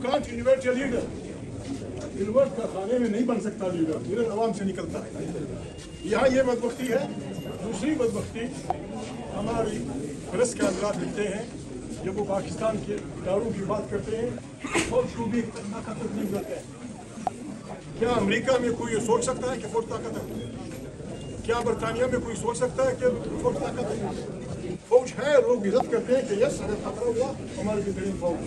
can't invent a leader. Invert का खाने में नहीं बन सकता लीडर, लीडर आवाम से निकलता है। यहाँ ये बदबख्ती है। दूसरी बदबख्ती हमारी प्रेस के हजरात लिखते हैं, जब वो पाकिस्तान के इदारों की बात करते हैं, फौज को भी ताकत नहीं करते हैं। क्या अमेरिका में कोई ये सोच सकता है कि फौज ताकत है? क्या बरतानिया में कोई सोच सकता है कि फौज ताकत है? फौज है, लोग इज्जत करते हैं कि यस अगर खतरा हुआ हमारी बेहतरीन फौज।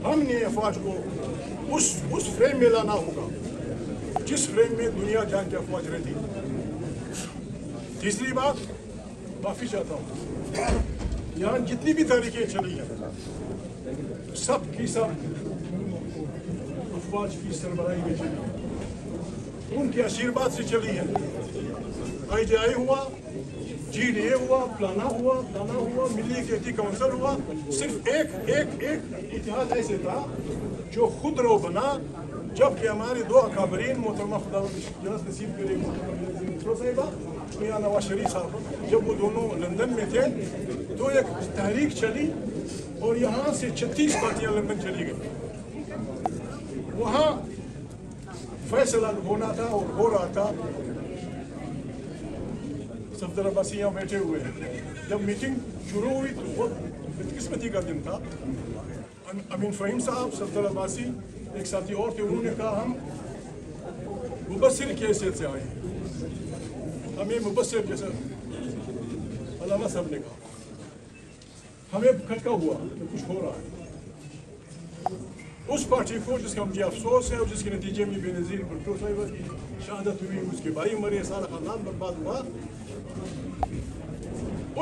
हमने अफवाज को उस फ्रेम में लाना होगा जिस फ्रेम में दुनिया जान के अफवाज रहती। तीसरी बात माफी चाहता हूँ, यहाँ जितनी भी तारीखें चली हैं सब की सब अफवाज की सरबराही में चली है, उनके आशीर्वाद से चली है। IJI हुआ, GDA हुआ, फलाना हुआ, मिली इकट्ठी काउंसिल हुआ। सिर्फ एक इतिहाद ऐसे था जो खुद रो बना, जबकि हमारे दो अकाबरीन मोहतरमा खुदा नसीब करे साहिबा मियां नवाज शरीफ साहब, जब वो दोनों लंदन में थे तो एक तहरीक चली और यहाँ से 36 पार्टियां लंदन चली गई। वहाँ फैसला होना था और हो रहा था। सफदर अब्बासी यहाँ बैठे हुए हैं। जब मीटिंग शुरू हुई तो बहुत बदकिस्मती का दिन था। अमीन फ़हीम साहब, सफदर अब्बासी, एक साथी और थे, उन्होंने कहा हम मुबस्सिर की हैसियत से आए हैं, हमें मुबस्सिर जैसा अलामा साहब ने कहा। हमें खटका हुआ कि कुछ हो रहा है। उस पार्टी को जिसका मुझे अफसोस है और जिसके नतीजे में बेनज़ीर भुट्टो साहिबा की शहादत हुई, उसके भाई मरे, सारा खानदान बर्बाद हुआ।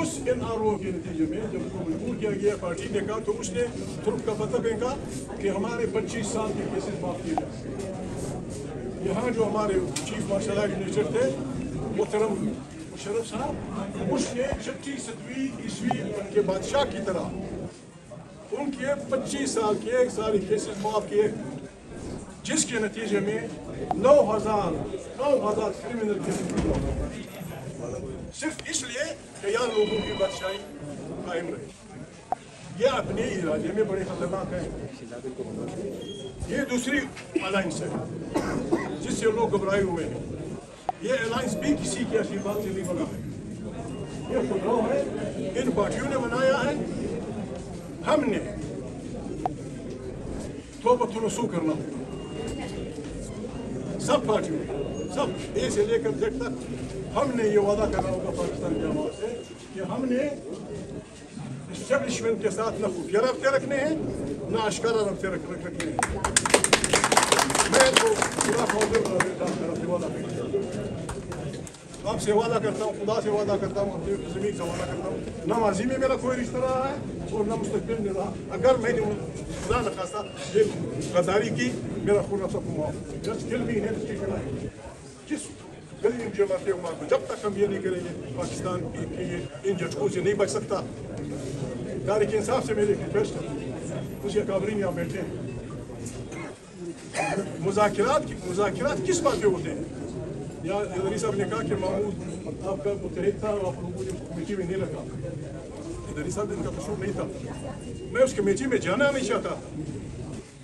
उस NRO के नतीजे में जब उसको मजबूर किया गया पार्टी ने कहा, तो उसने तुर्क का पता फेंका कि हमारे 25 साल के केसेस माफ किए जाए। यहाँ जो हमारे चीफ मार्शल एडमिनिस्ट्रेटर थे मोहतरम मुशर्रफ साहब, उसने 36वीं ईस्वी के बादशाह की तरह उनके 25 साल के सारे केसेस माफ किए, जिसके नतीजे में 9,000 क्रिमिनल केसेस सिर्फ इसलिए कि यहाँ लोगों की बादशाही कायम रही। ये अपने इलाके में बड़े खतरनाक हैं। ये दूसरी अलायंस है जिससे लोग घबराए हुए हैं। ये अलायंस भी किसी के आशीर्वाद से नहीं बना है, ये खुदाओ है, इन पार्टियों ने बनाया है। हमने तौबा-तुनसूह करना होगा, सब पार्टियों ने, सब ए से लेकर जेड तक। हमने ये वादा करना होगा पाकिस्तान की आवाम से कि हमने एस्टेब्लिशमेंट के साथ न खुफिया रब्ते रखने हैं, न आश्कारा रब्ते रखने हैं। मैं तो पूरा फौज आपसे वादा करता हूँ, खुदा से वादा करता हूँ, अपनी ज़मीन से वादा करता हूँ, न माजी में मेरा कोई रिश्ता रहा है और न मुस्तक़बिल में रहा। अगर मैंने खुदा न खास्ता ये गद्दारी की, मेरा खुदा सबको माफ। जस्ट किल मी है जिस गली जमाते हुआ को जब तक हम ये नहीं करेंगे पाकिस्तान इन झटकों से नहीं बच सकता। तारीख इंसाफ से मेरी रिक्वेस्ट है, मुझे काबरीन यहाँ बैठे हैं, मुज़ाकिरात किस बात पे होते हैं? या इदरी साहब ने कहा कि महमूद आपका मुतहद था, आप लोगों ने कमेटी में नहीं रखा। इदरी साहब इनका कसूर नहीं था, मैं उस कमेटी में जाना नहीं चाहता।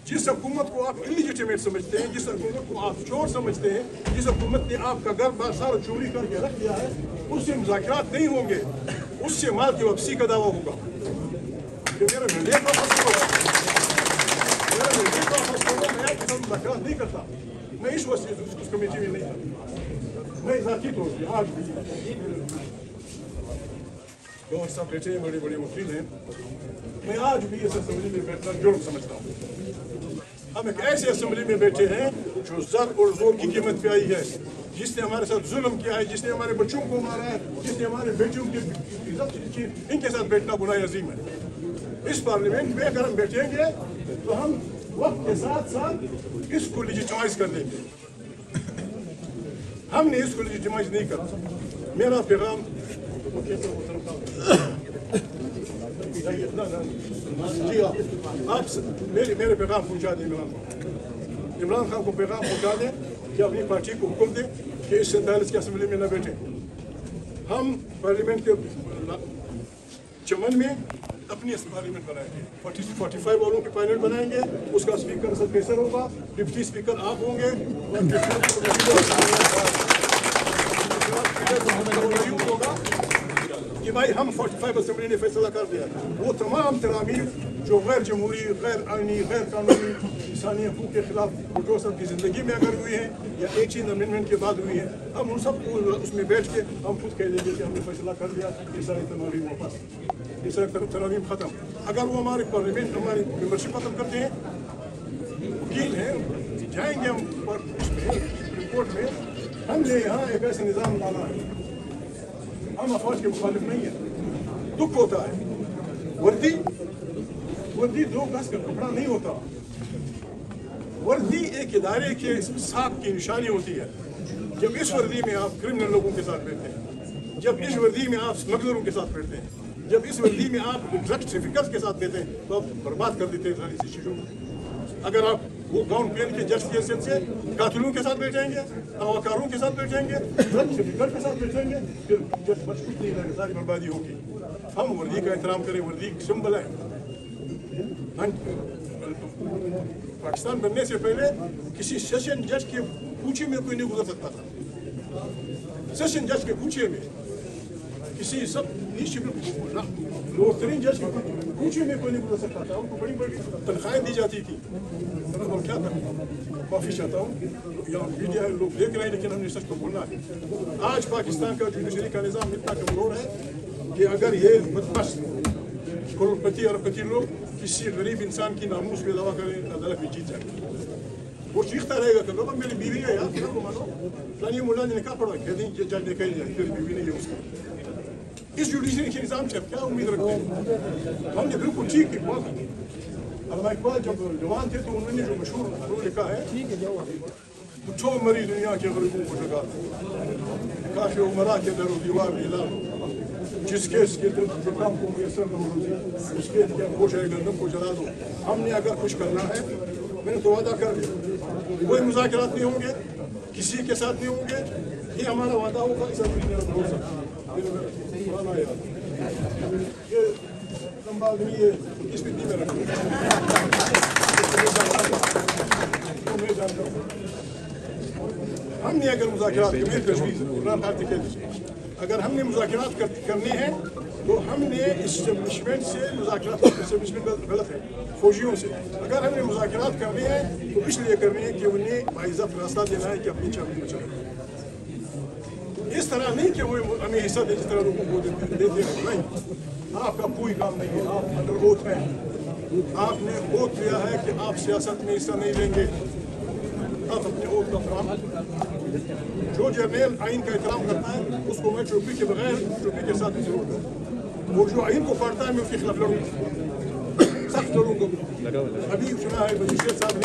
जिस हुकूमत को आप इलीजिटिमेट समझते हैं, जिस हुकूमत को आप चोर समझते हैं, जिस हुकूमत ने आपका घर बार सारा चोरी करके रख दिया है, उससे मुज़ाकिरात नहीं होंगे, उससे माल की वापसी का दावा होगा। मेरा मिलने का मसला मैं मुज़ाकिरात नहीं करता। मैं इस वजह से उस कमेटी में नहीं था। मैं ज़ाती तौर पर आज भी गौर साहब बैठे हैं, बड़े बड़े वकील हैं, मैं आज भी इस असेंबली में बैठना जुर्म समझता हूँ। हम एक ऐसे असेंबली में बैठे हैं जो ज़र और ज़ोर की कीमत पे आई है, जिसने हमारे साथ जुल्म किया है, जिसने हमारे बच्चों को मारा है, जिसने हमारे बेटियों की इज्जत की, इनके साथ बैठना गुनाह अजीम है। इस पार्लियामेंट में अगर हम बैठेंगे तो हम वक्त के साथ साथ इसको लेजिटिमाइज कर देंगे। हमने इसको लेजिटिमाइज नहीं करा। मेरा पैगाम जी आप मेरे पैगाम पहुंचा दें इमरान खान को पैगाम पहुंचा दें कि अपनी पार्टी को हुक्म दें कि इस 47 की असेंबली में न बैठे। हम पार्लियामेंट के चमन में अपनी पार्लियामेंट बनाएंगे, 45 वालों की पार्लियामेंट बनाएंगे, उसका स्पीकर सर कैसर होगा, डिप्टी स्पीकर आप होंगे, होगा कि भाई हम 45 असेंबली ने फैसला कर दिया, वो तमाम तरामीम जो गैर जमहूरी, गैर आईनी, गैर कानूनी, इंसानी हकूक़ के खिलाफ भुट्टो साहब की ज़िंदगी में अगर हुई है या 18 अमेंडमेंट के बाद हुई है, हम उन सब उसमें बैठ के हम खुद कह देंगे कि हमने फैसला कर दिया, ये सारी तरामीम वापस, ये सारी तरामीम ख़त्म। अगर वो हमारे पार्लियामेंट हमारी मेंबरशिप ख़त्म करते हैं, वकील हैं, जाएंगे हम सुप्रीम कोर्ट में, हमने यहाँ एक ऐसा निज़ाम लाना है, हम अफवाज के मुखालिफ नहीं है। दुख होता है, वर्दी 2 गज का कपड़ा नहीं होता, वर्दी एक इदारे के साख की निशानी होती है। जब इस वर्दी में आप क्रिमिनल लोगों के साथ बैठते हैं, जब इस वर्दी में आप स्मगलरों के साथ बैठते हैं, जब इस वर्दी में आप ड्रग ट्रैफिकर्स के साथ बैठते हैं, तो आप बर्बाद कर देते हैं सारी चीज़ों को। अगर आप वो गाउन पहन के जज की हैसियत से कातिलों के साथ बैठेंगे, तवाकारों के साथ बैठेंगे, ड्रग ट्रैफिकर के साथ बैठेंगे, फिर जज बच कुछ नहीं रहेगा, सारी बर्बादी होगी। हम वर्दी का एहतराम करें, वर्दी सिंबल है। पाकिस्तान बनने से पहले किसी सेशन जज के पूछे में कोई नहीं गुजर सकता था, सेशन जज के पूछे में किसी सब लोकतरीन जज के पूछे में कोई नहीं गुजर सकता था, उनको बड़ी बड़ी तनख्वाहें दी जाती थी। हम क्या करें, माफी चाहता हूँ, यहाँ मीडिया लोग देख रहे हैं, लेकिन हमने सच को बोलना है। आज पाकिस्तान का जुडिशरी का निज़ाम इतना कमज़ोर है कि अगर ये बदमाश करोड़पति अरबपति लोग किसी गरीब इंसान की नामूस पे दावा करें, अदालत में जीत जाएंगे। वो चीखता रहेगा कि बाबा मेरी बीवी है यार, को मानो फलानी मुल्ला ने निकाह पढ़ा, कह दें जज ने कह दिया तेरी बीवी नहीं है उसकी। इस जुडिशरी के निज़ाम से आप क्या उम्मीद रखते हैं? हमने बिल्कुल ठीक की बात। अल्लामा इकबाल जब जवान थे तो उन्होंने जो मशहूर लिखा है, पूछो मरी दुनिया के गरीबों को जगा, काफी उमरा के दरो दीवार मिला, जिसके दिल जुकाम को मुयसर न हो रोजी, उसके क्या होश है गंदम को जला दो। हमने अगर कुछ करना है, मैंने तो वादा कर दिया, कोई मुज़ाकरात नहीं होंगे, किसी के साथ नहीं होंगे, ये हमारा वादा होगा। इस भरोसा ये लंबा आदमी ये इस मिट्टी में रखो, मैं जानता हूँ। हमने अगर मुज़ाकरात अगर हमने मुज़ाकरात करने हैं तो हमने इस्टेब्लिशमेंट से मुज़ाकरात, इस्टेब्लिशमेंट गलत है, फौजियों से अगर हमने मुज़ाकरात करने हैं तो इसलिए करने हैं कि उन्हें बाइज़्ज़त रास्ता देना है कि अपनी चाबी में चले। इस तरह नहीं कि वो हमें हिस्सा दे जिस तरह लोगों को देते हैं, नहीं। आपका कोई काम नहीं है, आप अंडर ओथ हैं, आपने ओथ लिया है कि आप सियासत में हिस्सा नहीं लेंगे, आप अपने ओथ का एहतराम। जो जर्नल आइन का एहतराम करता है उसको मैं टोपी के बगैर टोपी के साथ जरूर दूँ, वो जो आइन को पढ़ता है मैं उसके खिलाफ लड़ूंगा, सख्त लड़ूंगा। अभी सुना है मजिस्ट्रेट साहब ने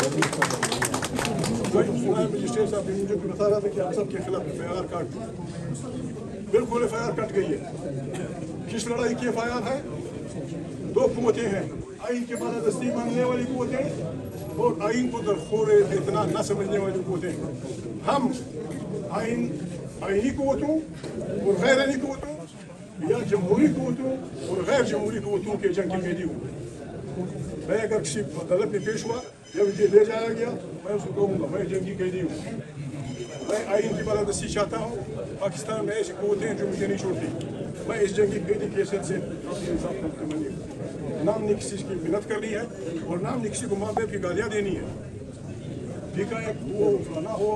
मजिस्ट्रेट साहब मुझे बता रहा था कि आप सबके खिलाफ FIR काट, बिल्कुल FIR कट गई है। किस लड़ाई की FIR है? 2 कुव्वतें हैं, आइन के बालादस्ती मानने वाली कुव्वतें और आइन को दरखोर इतना न समझने वाली कुव्वतें। हम आइनी कुव्वतों और गैर आइनी कुव्वतों या जमहूरी कुव्वतों और गैर जमहूरी कुव्वतों के जंग की कैदी हूँ। मैं अगर किसी अदालत में पेश हुआ या मुझे ले जाया गया, मैं उसको कहूँगा मैं जंगी कैदी हूँ, मैं आइन की बालादस्ती चाहता हूँ। पाकिस्तान में ऐसी कुव्वतें हैं जो मुझे नहीं छोड़ती, मैं इस जंगी कैदी की हैसियत से नाम ने किसी की मिन्नत करनी है और नाम ने किसी को माँ बाप की गालियाँ देनी है, ठीका है वो फलाना हो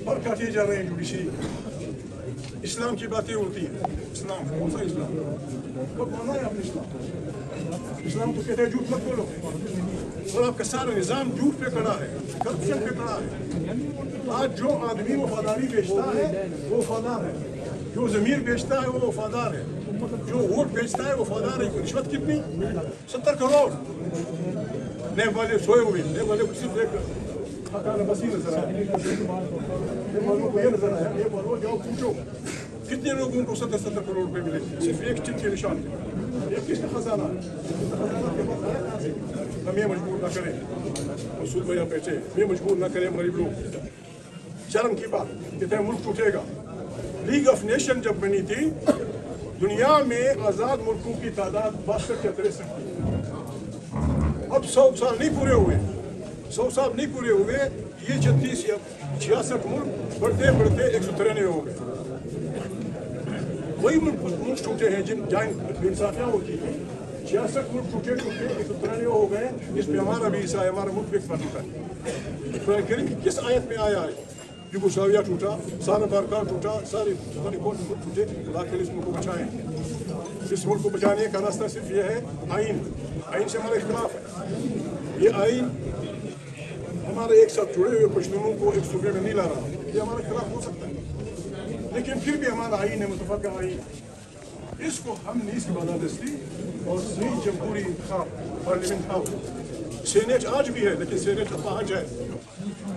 पर काटे जा रहे हैं जुडिशरी। इस्लाम की बातें होती हैं, इस्लाम कौन सा इस्लाम? वो माना है अपने इस्लाम तो कहते हैं झूठ मत बोलो, और आपका सारा निज़ाम झूठ पे खड़ा है, करप्शन पे खड़ा है। आज जो आदमी वफादारी बेचता है वो वफादार है, जो ज़मीर बेचता है वो वफादार है, जो वोट बेचता है वो वफादार है। रिश्वत कितनी? 70 करोड़। नए वाले सोए हुए, नए वाले को सिर्फ एक बस ही नजर आया, को ये नजर आया, ये बोलो जाओ पूछो कितने लोगों को 70 करोड़ रुपए मिले सिर्फ एक चिट के निशान पे। ये किसका खजाना है? हम ये मजबूर ना करें, मसूद भैया बैठे, ये मजबूर ना करें गरीब लोग। शर्म की बात, कितने मुल्क टूटेगा। लीग ऑफ नेशन जब बनी थी دنیا میں آزاد ملکوں کی تعداد 62 یا 63 کی. اب 100 سال نہیں پورے ہوئے, 100 سال نہیں پورے ہوئے, یہ 36 یا 66 ملک بڑھتے بڑھتے 193 ہو گئے. وہی ملک ٹوٹے ہیں جہاں انصافیاں ہوتی ہیں. 66 ملک ٹوٹے 193 ہو گئے. اس پہ ہمارا بھی حصہ ہے, ہمارا ملک بھی ایک ٹوٹا ہے. قرآن کریم کی کس آیت میں آیا ہے؟ یوگوسلاویہ ٹوٹا, سارا بارکار ٹوٹا, سارے کون ملک ٹوٹے. لاکھ اس ملک کو بچائیں. اس ملک کو بچانے کا راستہ صرف یہ ہے آئین. آئین سے ہمارا اختلاف ہے. یہ آئین ہمارے ایک ساتھ جڑے ہوئے پشتونوں کو ایک صوبے میں نہیں لا رہا. یہ ہمارا اختلاف ہو سکتا ہے, لیکن پھر بھی ہمارا آئین ہے, متفقہ آئین. اس کو ہم نے اس کی بالادستی اور صحیح جمہوری انتخاب پارلیمنٹ ہاؤس, سینیٹ آج بھی ہے لیکن سینیٹ اپاہج ہے.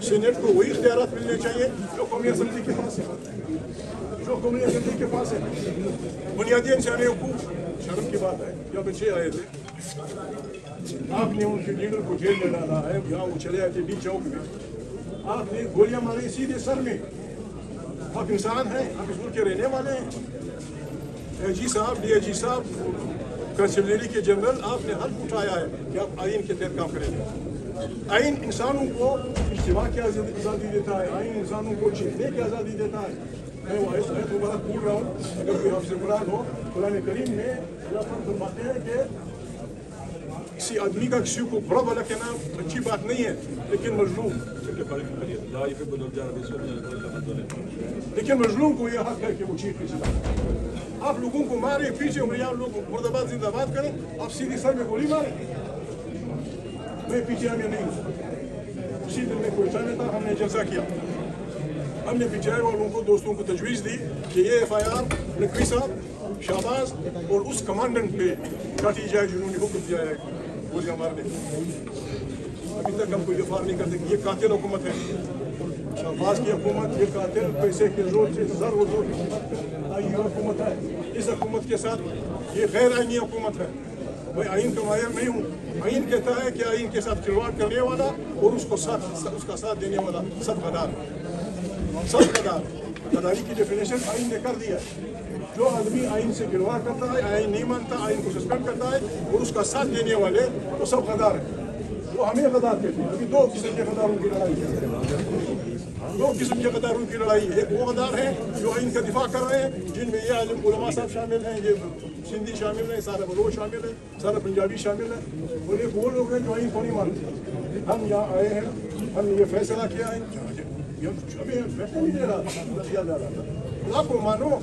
سینیٹ کو وہی اختیارات ملنے چاہیے جو قومی اسمبلی کے پاس ہے, جو قومی اسمبلی کے پاس ہے. بنیادی انسانی حقوق, شرم کی بات ہے, جب بچے آئے تھے آپ نے ان کے لیڈر کو جیل میں ڈالا ہے, یہاں وہ چلے آئے تھے ڈی چوک میں, آپ نے گولیاں ماری سیدھے سر میں. آپ انسان ہیں, آپ اس ملک کے رہنے والے ہیں. اے جی صاحب, ڈی اے جی صاحب, کنسلری کے جنرل, آپ نے حلف اٹھایا ہے کہ آپ آئین کے تحت کام کریں گے. آئین انسانوں کو اجتماع کی آزادی دیتا ہے, آئین انسانوں کو چیخنے کی آزادی دیتا ہے. میں وہ آیت مبارک بول رہا ہوں, اگر کوئی آپ سے قرآن ہو, قرآن کریم میں اللہ تعالیٰ فرماتے ہیں کہ کسی آدمی کا کسی کو برا بھلا کہنا اچھی بات نہیں ہے, لیکن مظلوم کو یہ حق ہے کہ وہ چیخ کے آپ لوگوں کو مارے پیچھے ہو, یا لوگ مرد آباد زندہ آباد کریں, آپ سیدھی سر میں گولی ماریں. میں پیچھے میں نہیں ہوں. اسی دن میں کوئٹہ میں تھا, ہم نے جلسہ کیا. ہم نے پی ٹی آئی والوں کو, دوستوں کو تجویز دی کہ یہ ایف آئی آر نقوی صاحب, شہباز اور اس کمانڈنٹ پہ کاٹی جائے جنہوں نے حکم دیا ہے گولیاں مارنے. ابھی تک ہم کوئی دفاع نہیں کرتے کہ یہ قاتل حکومت ہے. شہباز کی حکومت, یہ قاتل پیسے کے زور سے زر و زور کی آئی حکومت ہے. اس حکومت کے ساتھ یہ غیر آئینی حکومت ہے. میں آئین کا ماہر نہیں ہوں. آئین کہتا ہے کہ آئین کے ساتھ کھلواڑ کرنے والا اور اس کا ساتھ دینے والا سب غدار ہے. سب غدار. غداری کی ڈیفینیشن آئین نے کر دیا ہے. جو آدمی آئین سے کھلواڑ کرتا ہے, آئین نہیں مانتا, آئین کو سسپینڈ کرتا ہے اور اس کا ساتھ دینے والے وہ سب غدار ہیں. وہ ہمیں غدار کہتے ہیں. ابھی دو قسم کے غداروں کی لڑائی ہے. دو قسم کے غداروں کی لڑائی ہے. ایک وہ غدار ہیں جو آئین کا دفاع کر رہے ہیں, جن میں یہ عالم علماء صاحب شامل ہیں, یہ سندھی شامل ہیں, سارا بلوچ شامل ہے, سارا پنجابی شامل ہے. اور ایک وہ لوگ ہیں جو آئین کو نہیں مانتے. ہم یہاں آئے ہیں, ہم نے یہ فیصلہ کیا ہے, ابھی فیصلہ نہیں دے رہا دیا جا رہا تھا. آپ کو مانو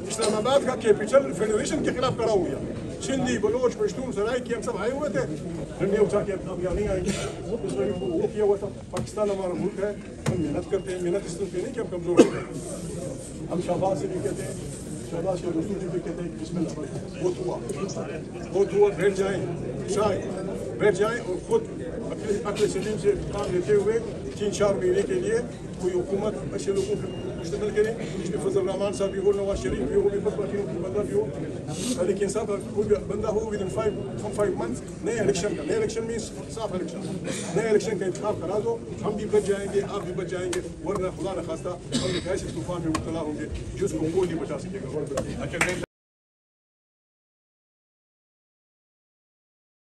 اسلام آباد کا کیپٹل فیڈریشن کے خلاف کھڑا ہو گیا. سندھی, بلوچ, پشتون, سرائی کی ہم سب آئے ہوئے تھے. ڈنڈے اٹھا کے اب یہاں نہیں آئیں گے. اس میں وہ کیا ہوا تھا. پاکستان ہمارا ملک ہے, ہم محنت کرتے ہیں. محنت اس طرح نہیں کہ ہم کمزور ہو گئے. ہم شہباز سے بھی کہتے ہیں, شہباز کے دوستوں سے بھی کہتے ہیں کہ بسم اللہ بہت ہوا بیٹھ جائیں, بیٹھ جائیں اور خود عقل سلیم سے کام لیتے ہوئے 3-4 مہینے کے لیے کوئی حکومت اچھے لوگوں کو مشتمل کریں, جس میں فضل الرحمان صاحب بھی ہو, نواز شریف بھی ہو, بھی بندہ بھی ہو, لیکن صاحب کوئی بندہ ہو ود ان 5 months. نئے الیکشن کا, نئے الیکشن میں صاف الیکشن, نئے الیکشن کا انتخاب کرا دو. ہم بھی بچ جائیں گے, آپ بھی بچ جائیں گے, ورنہ خدا نخواستہ ہم ایک ایسے طوفان میں مبتلا ہوں گے جس کو کوئی نہیں بچا سکے گا.